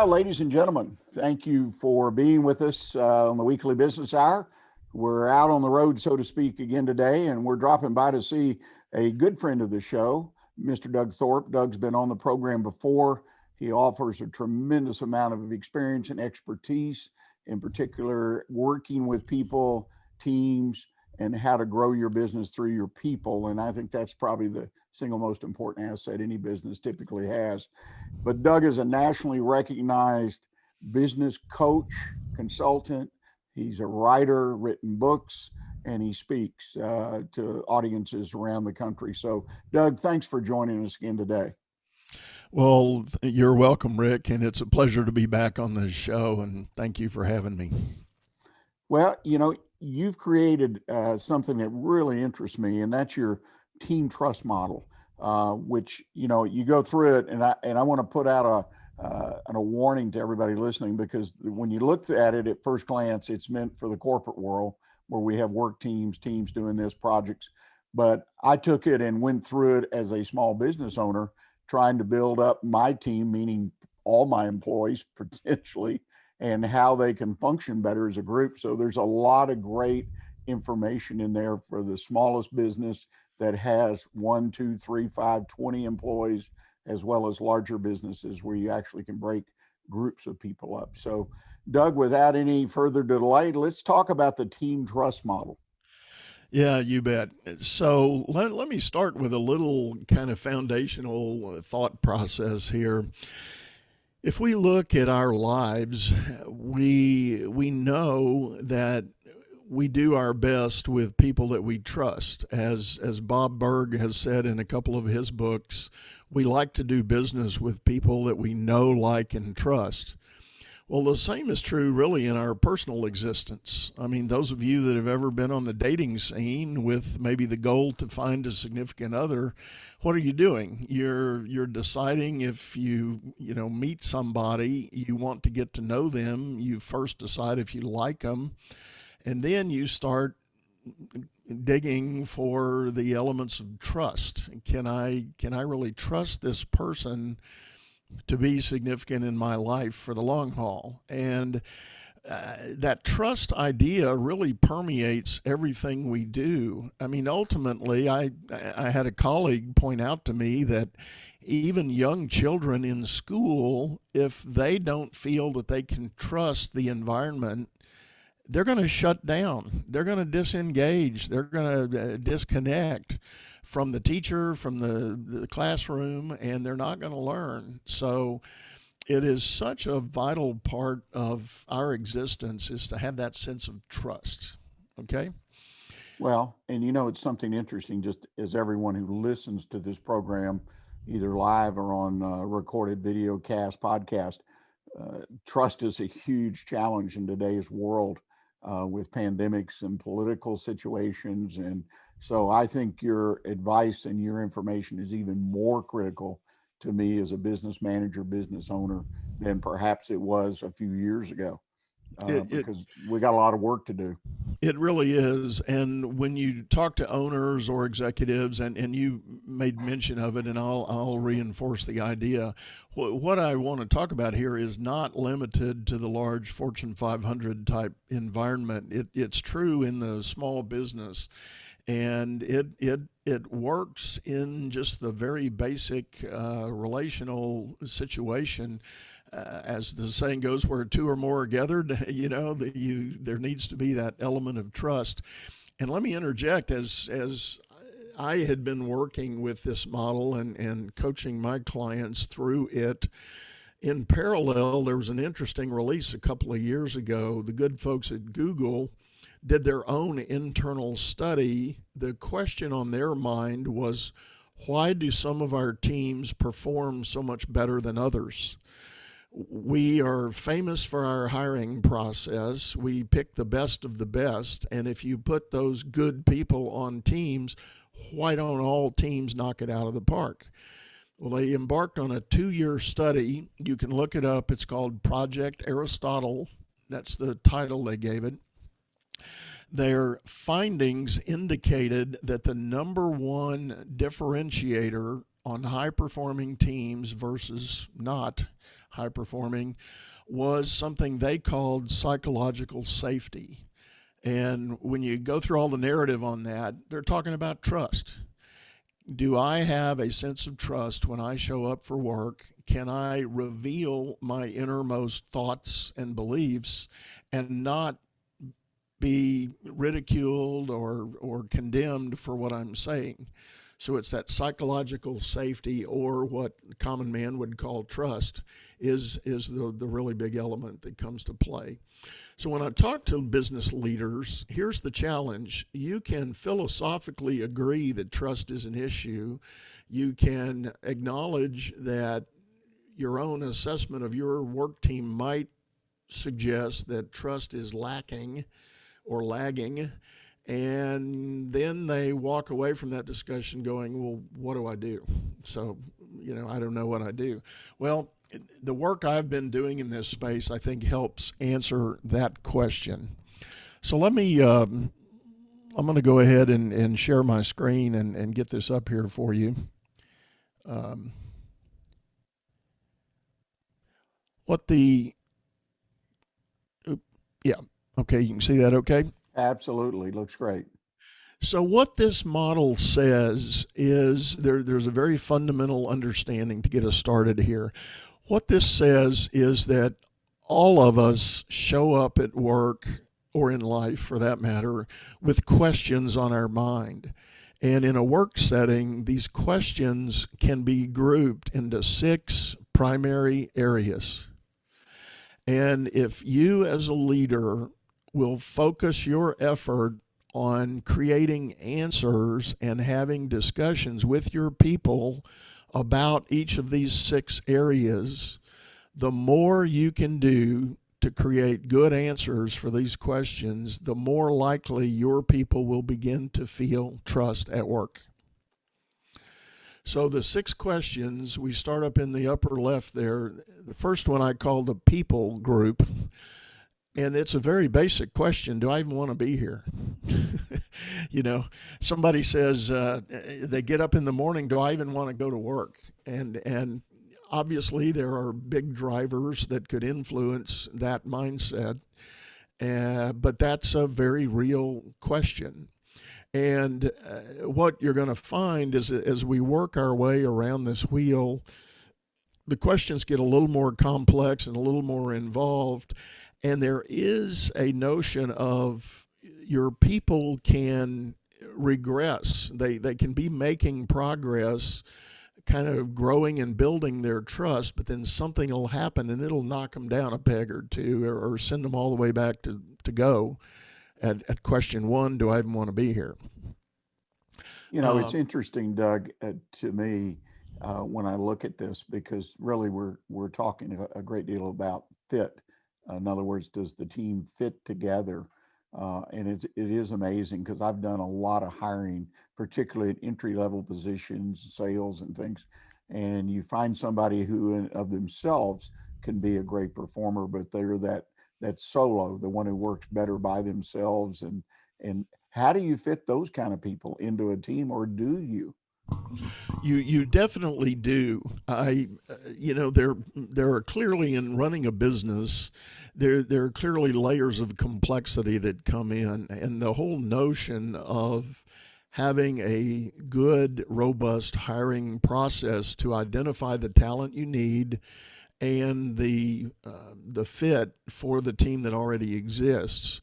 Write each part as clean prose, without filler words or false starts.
Well, ladies and gentlemen, thank you for being with us on the Weekly Business Hour. We're out on the road, so to speak, again today, and we're dropping by to see a good friend of the show, Mr. Doug Thorpe. Doug's been on the program before. He offers a tremendous amount of experience and expertise, in particular, working with people, teams, and how to grow your business through your people. And I think that's probably the single most important asset any business typically has. But Doug is a nationally recognized business coach, consultant. He's a writer, written books, and he speaks to audiences around the country. So, Doug, thanks for joining us again today. Well, you're welcome, Rick, and it's a pleasure to be back on this show, and thank you for having me. Well, you've created something that really interests me, and that's your team trust model, which, you go through it, and I want to put out a warning to everybody listening, because when you look at it at first glance, it's meant for the corporate world where we have work teams doing this, projects. But I took it and went through it as a small business owner, trying to build up my team, meaning all my employees potentially, and how they can function better as a group. So there's a lot of great information in there for the smallest business that has 1, 2, 3, 5, 20 employees, as well as larger businesses where you actually can break groups of people up. So, Doug, without any further delay, let's talk about the team trust model. Yeah, you bet. So let me start with a little kind of foundational thought process here. If we look at our lives, we know that we do our best with people that we trust. As Bob Berg has said in a couple of his books, we like to do business with people that we know, like, and trust. Well, the same is true really in our personal existence. I mean, those of you that have ever been on the dating scene with maybe the goal to find a significant other, what are you doing? You're deciding if you meet somebody, you want to get to know them. You first decide if you like them, and then you start digging for the elements of trust. Can I really trust this person to be significant in my life for the long haul? And that trust idea really permeates everything we do. I mean, ultimately, I had a colleague point out to me that even young children in school, if they don't feel that they can trust the environment, they're going to shut down. They're going to disengage. They're going to disconnect from the teacher, from the classroom, and they're not going to learn. So it is such a vital part of our existence, is to have that sense of trust. Okay? Well, and it's something interesting, just as everyone who listens to this program, either live or on recorded video cast, podcast, trust is a huge challenge in today's world with pandemics and political situations. And so I think your advice and your information is even more critical to me as a business manager, business owner, than perhaps it was a few years ago, because we got a lot of work to do. It really is. And when you talk to owners or executives, and you made mention of it, and I'll reinforce the idea, what I want to talk about here is not limited to the large Fortune 500 type environment. It's true in the small business. And it works in just the very basic relational situation. As the saying goes, where two or more are gathered, there needs to be that element of trust. And let me interject, as I had been working with this model and coaching my clients through it, in parallel, there was an interesting release a couple of years ago. The good folks at Google did their own internal study. The question on their mind was, why do some of our teams perform so much better than others? We are famous for our hiring process. We pick the best of the best. And if you put those good people on teams, why don't all teams knock it out of the park? Well, they embarked on a 2-year study. You can look it up. It's called Project Aristotle. That's the title they gave it. Their findings indicated that the number one differentiator on high-performing teams versus not high performing, was something they called psychological safety. And when you go through all the narrative on that, they're talking about trust. Do I have a sense of trust when I show up for work? Can I reveal my innermost thoughts and beliefs and not be ridiculed or condemned for what I'm saying? So it's that psychological safety, or what common man would call trust, is the really big element that comes to play. So when I talk to business leaders, here's the challenge. You can philosophically agree that trust is an issue. You can acknowledge that your own assessment of your work team might suggest that trust is lacking or lagging. And then they walk away from that discussion going, well, what do I do? So, I don't know what I do. Well, the work I've been doing in this space, I think, helps answer that question. So let me, I'm going to go ahead and share my screen and get this up here for you. Yeah, okay, you can see that okay? Absolutely. Looks great. So what this model says is there's a very fundamental understanding to get us started here. What this says is that all of us show up at work, or in life for that matter, with questions on our mind. And in a work setting, these questions can be grouped into 6 primary areas. And if you as a leader will focus your effort on creating answers and having discussions with your people about each of these 6 areas, the more you can do to create good answers for these questions, the more likely your people will begin to feel trust at work. So the 6 questions, we start up in the upper left there. The first one I call the people group. And it's a very basic question. Do I even want to be here? Somebody says, they get up in the morning, do I even want to go to work? And obviously there are big drivers that could influence that mindset. But that's a very real question. And what you're going to find is, as we work our way around this wheel, the questions get a little more complex and a little more involved. And there is a notion of your people can regress. They can be making progress, kind of growing and building their trust, but then something will happen and it'll knock them down a peg or two, or send them all the way back to go at question 1, do I even want to be here? It's interesting, Doug, to me, when I look at this, because really we're talking a great deal about fit. In other words, does the team fit together? And it is amazing, because I've done a lot of hiring, particularly at entry-level positions, sales and things. And you find somebody who of themselves can be a great performer, but they're that solo, the one who works better by themselves. And how do you fit those kind of people into a team, or do you? You definitely do. There are clearly, in running a business, there are clearly layers of complexity that come in, and the whole notion of having a good, robust hiring process to identify the talent you need and the fit for the team that already exists.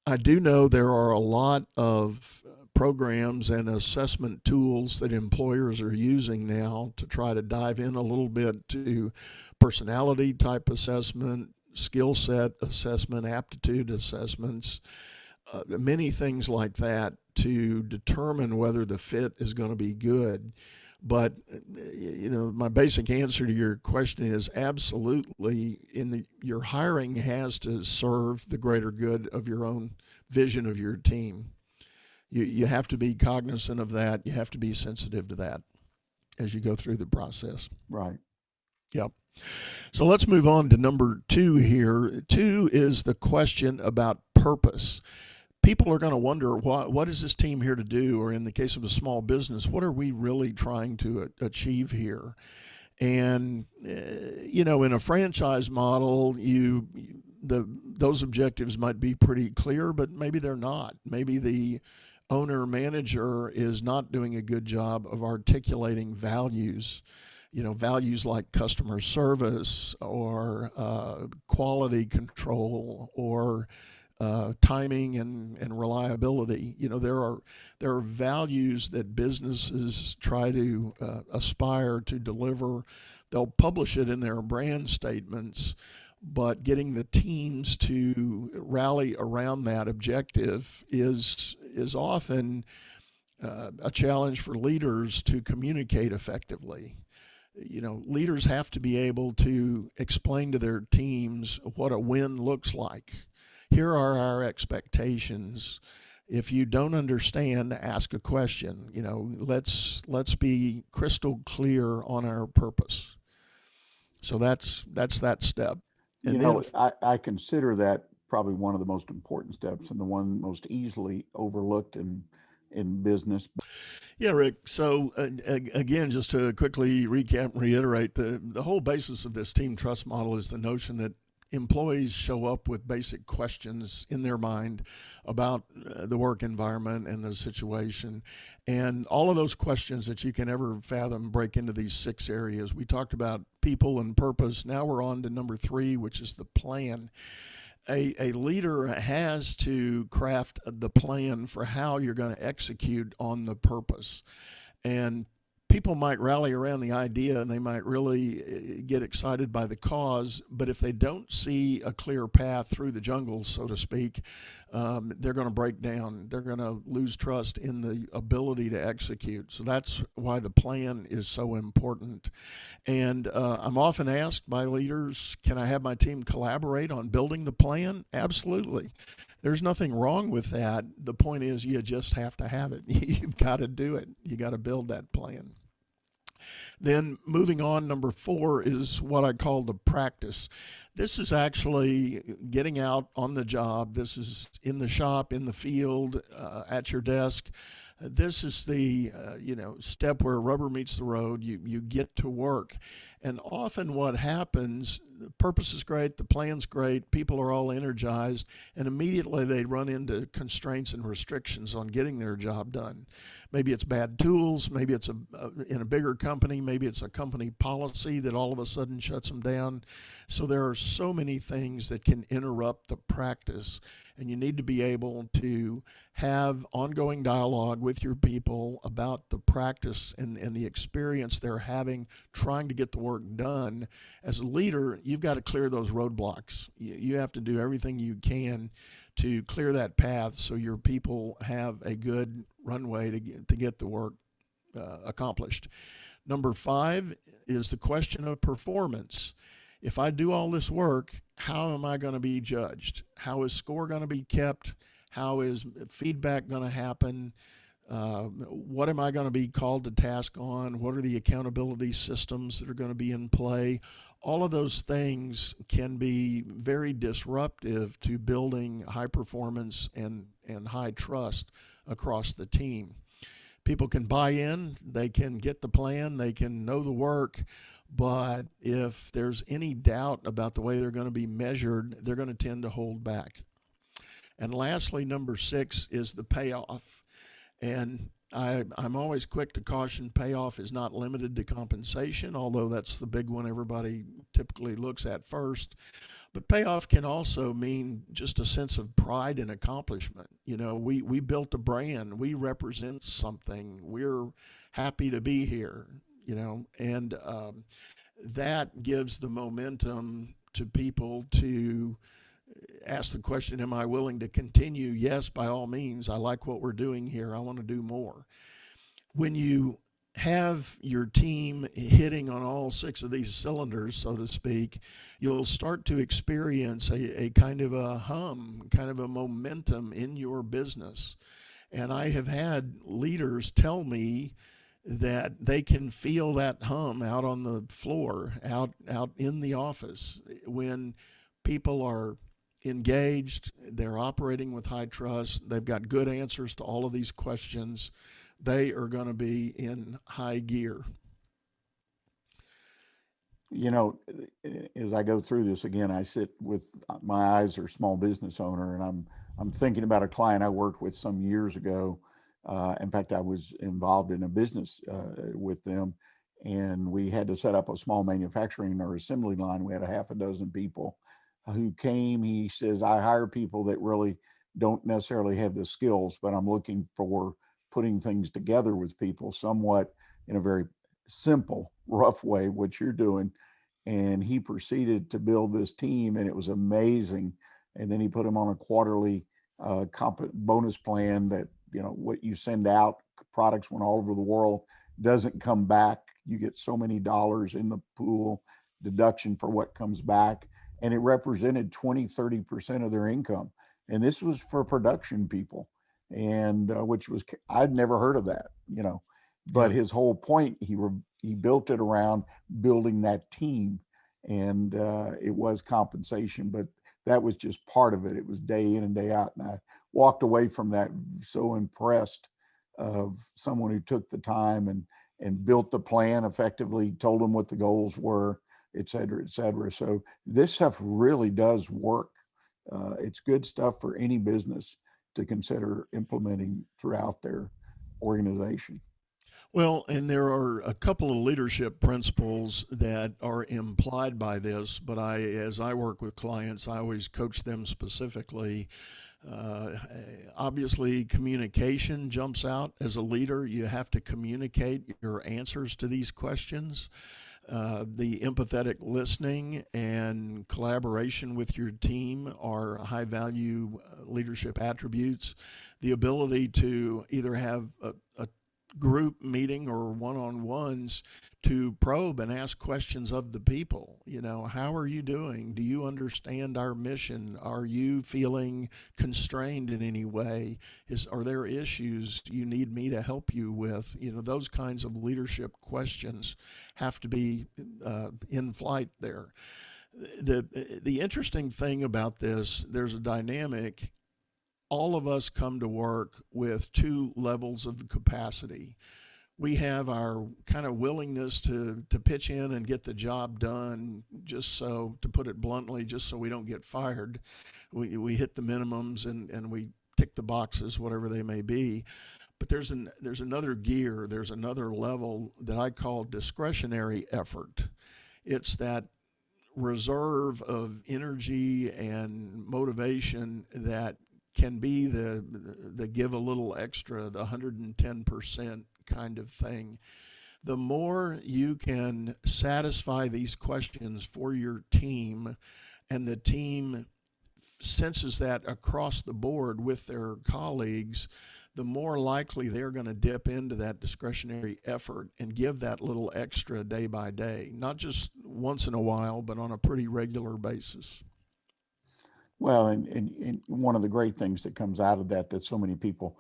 I do know there are a lot of programs and assessment tools that employers are using now to try to dive in a little bit to personality type assessment, skill set assessment, aptitude assessments, many things like that, to determine whether the fit is going to be good. But my basic answer to your question is absolutely. Your hiring has to serve the greater good of your own vision of your team. You have to be cognizant of that. You have to be sensitive to that as you go through the process. Right. Yep. So let's move on to number 2 here. 2 is the question about purpose. People are going to wonder, what is this team here to do? Or in the case of a small business, what are we really trying to achieve here? And in a franchise model, those objectives might be pretty clear, but maybe they're not. Maybe the owner manager is not doing a good job of articulating values. Values like customer service or quality control or timing and reliability. There are values that businesses try to aspire to deliver. They'll publish it in their brand statements, but getting the teams to rally around that objective is often a challenge for leaders to communicate effectively. Leaders have to be able to explain to their teams what a win looks like. Here are our expectations. If you don't understand, ask a question. Let's be crystal clear on our purpose. So that's that step. And I consider that probably one of the most important steps and the one most easily overlooked in business. Yeah, Rick. So again, just to quickly recap and reiterate, the whole basis of this team trust model is the notion that employees show up with basic questions in their mind about the work environment and the situation. And all of those questions that you can ever fathom break into these 6 areas. We talked about people and purpose. Now we're on to number 3, which is the plan. A leader has to craft the plan for how you're going to execute on the purpose. And people might rally around the idea and they might really get excited by the cause, but if they don't see a clear path through the jungle, so to speak, they're going to break down. They're going to lose trust in the ability to execute. So that's why the plan is so important. And I'm often asked by leaders, can I have my team collaborate on building the plan? Absolutely. There's nothing wrong with that. The point is you just have to have it. You've got to do it. You got to build that plan. Then moving on, number 4 is what I call the practice. This is actually getting out on the job. This is in the shop, in the field, at your desk. This is the step where rubber meets the road. You get to work. And often what happens, the purpose is great, the plan's great, people are all energized, and immediately they run into constraints and restrictions on getting their job done. Maybe it's bad tools, maybe it's in a bigger company, maybe it's a company policy that all of a sudden shuts them down. So there are so many things that can interrupt the practice, and you need to be able to have ongoing dialogue with your people about the practice and the experience they're having trying to get the work done. As a leader, you've got to clear those roadblocks. You have to do everything you can to clear that path so your people have a good runway to get the work accomplished. Number 5 is the question of performance. If I do all this work, how am I going to be judged? How is score going to be kept? How is feedback going to happen? What am I going to be called to task on? What are the accountability systems that are going to be in play? All of those things can be very disruptive to building high performance and high trust across the team. People can buy in, they can get the plan, they can know the work, but if there's any doubt about the way they're going to be measured, they're going to tend to hold back. And lastly, number 6 is the payoff. And I'm always quick to caution payoff is not limited to compensation, although that's the big one everybody typically looks at first. But payoff can also mean just a sense of pride and accomplishment. We built a brand, we represent something, we're happy to be here, and that gives the momentum to people to ask the question, am I willing to continue? Yes, by all means. I like what we're doing here. I want to do more. When you have your team hitting on all 6 of these cylinders, so to speak, you'll start to experience a kind of a hum, kind of a momentum in your business. And I have had leaders tell me that they can feel that hum out on the floor, out in the office, when people are engaged, they're operating with high trust, they've got good answers to all of these questions, they are going to be in high gear. you know, as I go through this again, I sit with my eyes are small business owner, and I'm thinking about a client I worked with some years ago. In fact, I was involved in a business with them, and we had to set up a small manufacturing or assembly line. We had a half a dozen people who came. He says, I hire people that really don't necessarily have the skills, but I'm looking for putting things together with people somewhat in a very simple, rough way, what you're doing. And he proceeded to build this team, and it was amazing. And then he put them on a quarterly bonus plan that, you know, what you send out, products went all over the world, doesn't come back. You get so many dollars in the pool, deduction for what comes back. And it represented 20-30% of their income. And this was for production people, and which was, I'd never heard of that, you know. But Yeah. his whole point, he built it around building that team, and it was compensation, but that was just part of it. It was day in and day out, and I walked away from that so impressed of someone who took the time and built the plan effectively, told them what the goals were, et cetera, et cetera. So this stuff really does work. It's good stuff for any business to consider implementing throughout their organization. Well, and there are a couple of leadership principles that are implied by this, but as I work with clients, I always coach them specifically. Uh, Obviously, communication jumps out as a leader. You have to communicate your answers to these questions. The empathetic listening and collaboration with your team are high value leadership attributes. The ability to either have a group meeting or one-on-ones to probe and ask questions of the people. You know, how are you doing? Do you understand our mission? Are you feeling constrained in any way? Are there issues you need me to help you with? You know, those kinds of leadership questions have to be in flight there. The interesting thing about this, there's a dynamic. All of us come to work with two levels of capacity. We have our kind of willingness to pitch in and get the job done, just so, to put it bluntly, just so we don't get fired. We hit the minimums and we tick the boxes, whatever they may be. But there's another gear, there's another level that I call discretionary effort. It's that reserve of energy and motivation that can be the give a little extra, the 110% kind of thing. The more you can satisfy these questions for your team, and the team senses that across the board with their colleagues, the more likely they're going to dip into that discretionary effort and give that little extra day by day, not just once in a while, but on a pretty regular basis. Well, and one of the great things that comes out of that, that so many people,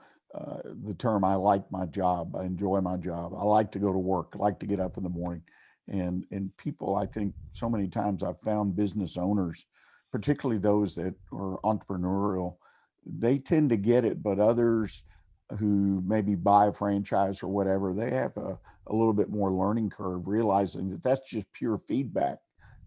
the term, I like my job, I enjoy my job, I like to go to work, I like to get up in the morning. And people, I think so many times I've found business owners, particularly those that are entrepreneurial, they tend to get it, but others who maybe buy a franchise or whatever, they have a little bit more learning curve, realizing that that's just pure feedback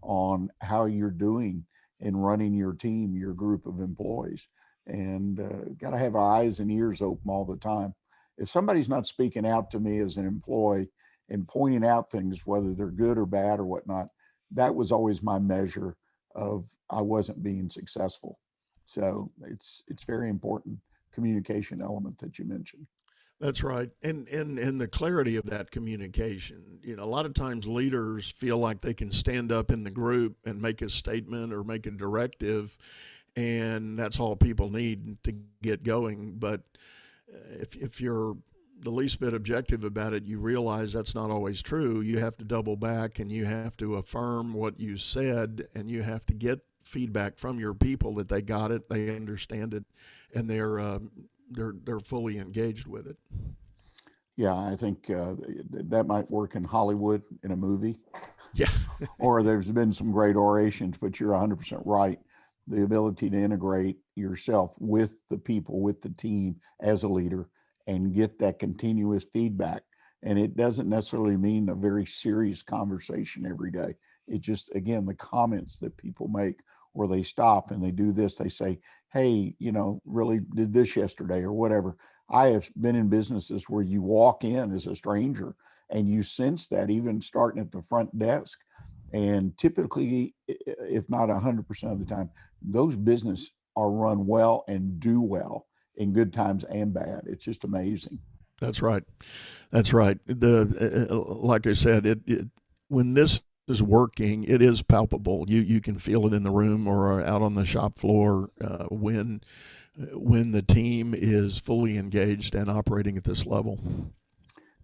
on how you're doing in running your team, your group of employees. And got to have our eyes and ears open all the time. If somebody's not speaking out to me as an employee and pointing out things, whether they're good or bad or whatnot, that was always my measure of I wasn't being successful. So it's very important communication element that you mentioned. That's right. And the clarity of that communication. You know, a lot of times leaders feel like they can stand up in the group and make a statement or make a directive, and that's all people need to get going. But if you're the least bit objective about it, you realize that's not always true. You have to double back and you have to affirm what you said, and you have to get feedback from your people that they got it, they understand it, and they're fully engaged with it. Yeah, I think that might work in Hollywood in a movie, Yeah. or there's been some great orations, but you're 100% right. The ability to integrate yourself with the people, with the team as a leader, and get that continuous feedback. And it doesn't necessarily mean a very serious conversation every day. It just, again, the comments that people make, or they stop and they do this, they say, hey, really did this yesterday or whatever. I have been in businesses where you walk in as a stranger and you sense that, even starting at the front desk. And typically, if not 100% of the time, those businesses are run well and do well in good times and bad. It's just amazing. That's right. That's right. Like I said, when this is working, it is palpable. You can feel it in the room or out on the shop floor when the team is fully engaged and operating at this level.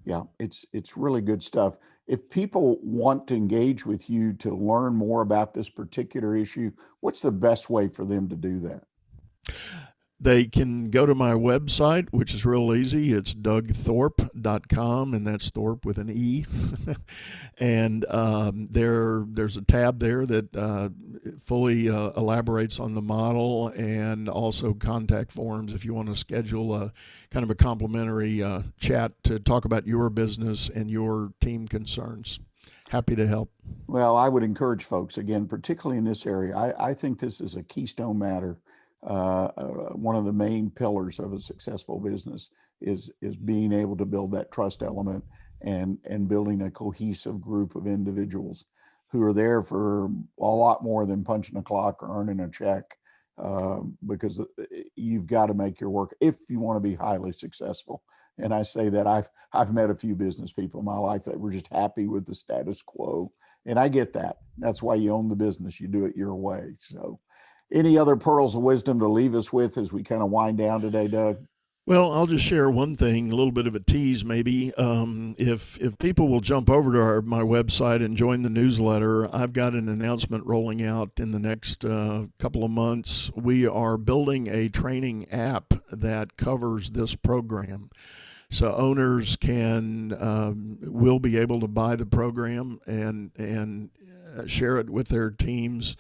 Yeah, it's really good stuff. If people want to engage with you to learn more about this particular issue, what's the best way for them to do that? They can go to my website, which is real easy. It's dougthorpe.com, and that's Thorpe with an E. And there's a tab there that fully elaborates on the model, and also contact forms if you want to schedule a kind of a complimentary chat to talk about your business and your team concerns. Happy to help. Well, I would encourage folks, again, particularly in this area, I think this is a keystone matter. One of the main pillars of a successful business is being able to build that trust element and building a cohesive group of individuals who are there for a lot more than punching a clock or earning a check, because you've got to make your work if you want to be highly successful. And I say that I've met a few business people in my life that were just happy with the status quo, and I get that. That's why you own the business. You do it your way. So, any other pearls of wisdom to leave us with as we kind of wind down today, Doug? Well, I'll just share one thing, a little bit of a tease maybe. If people will jump over to my website and join the newsletter, I've got an announcement rolling out in the next couple of months. We are building a training app that covers this program. So owners will be able to buy the program and share it with their teams,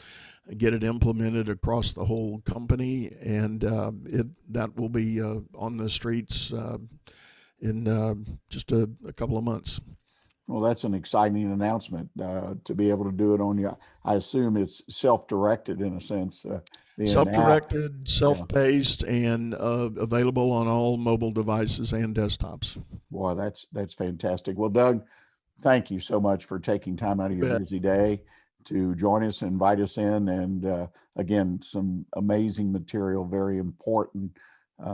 get it implemented across the whole company, and that will be on the streets in just a couple of months. Well, that's an exciting announcement to be able to do it on you. I assume it's self-directed in a sense. Self-directed, self-paced, and available on all mobile devices and desktops. Boy, that's fantastic. Well, Doug, thank you so much for taking time out of your busy day to join us, invite us in, and again, some amazing material, very important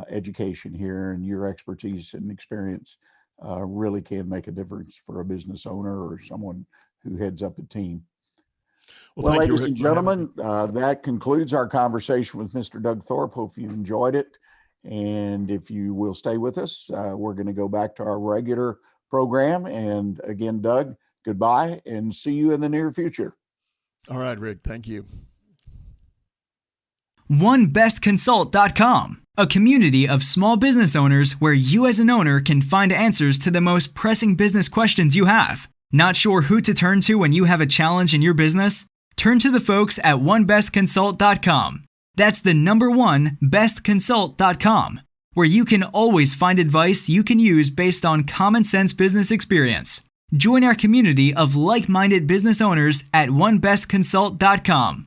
education here, and your expertise and experience really can make a difference for a business owner or someone who heads up a team. Well, ladies and gentlemen, that concludes our conversation with Mr. Doug Thorpe. Hope you enjoyed it. And if you will stay with us, we're going to go back to our regular program. And again, Doug, goodbye and see you in the near future. All right, Rick. Thank you. 1bestconsult.com, a community of small business owners where you as an owner can find answers to the most pressing business questions you have. Not sure who to turn to when you have a challenge in your business? Turn to the folks at 1bestconsult.com. That's the number 1 bestconsult.com, where you can always find advice you can use based on common sense business experience. Join our community of like-minded business owners at 1bestconsult.com.